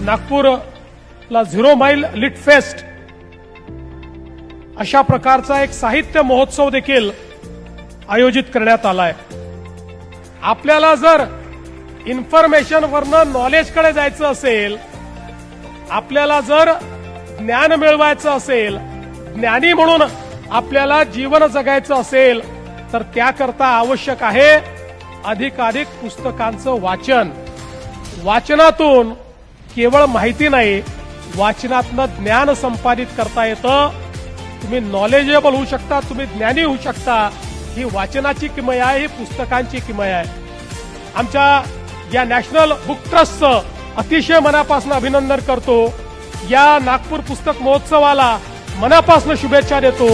नागपूरला 0 mile Litt fest अशा प्रकारचा एक साहित्य महोत्सव देखील आयोजित करण्यात आलाय। आपल्याला जर इन्फॉर्मेशन वरनं नॉलेजकडे जायचं असेल, आपल्याला जर ज्ञान मिळवायचं असेल, ज्ञानी म्हणून आपल्याला जीवन जगायचं असेल, तर त्याकरता आवश्यक आहे अधिकाधिक पुस्तकांचं वाचन। वाचनातून केवळ माहिती नाही, वाचनातनं ज्ञान संपादित करता येतं। तुम्ही नॉलेजेबल होऊ शकता, तुम्ही ज्ञानी होऊ शकता। ही वाचनाची किमया आहे, ही पुस्तकांची किमया आहे। आमच्या या नॅशनल बुक ट्रस्टचं अतिशय मनापासून अभिनंदन करतो। या नागपूर पुस्तक महोत्सवाला मनापासून शुभेच्छा देतो।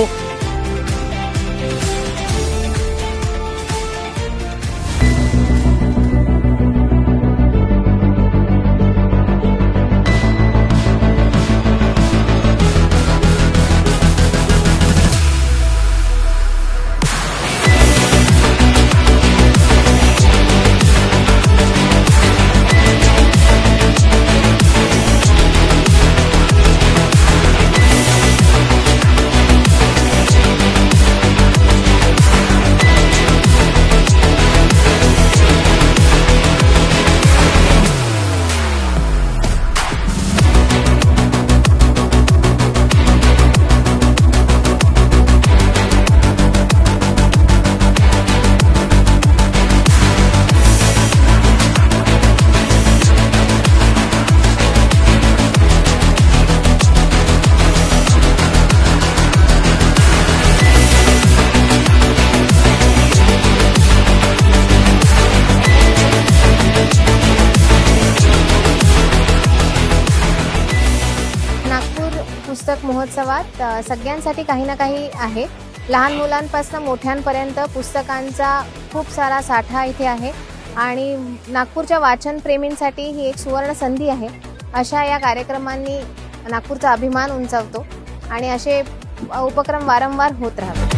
पुस्तक महोत्सवात सगळ्यांसाठी काही ना काही आहे। लहान मुलांपासून मोठ्यांपर्यंत पुस्तकांचा खूप सारा साठा इथे आहे आणि नागपूरच्या वाचन प्रेमींसाठी ही एक सुवर्ण संधी आहे। अशा या कार्यक्रमांनी नागपूरचा अभिमान उंचावतो आणि असे उपक्रम वारंवार होत राहतात।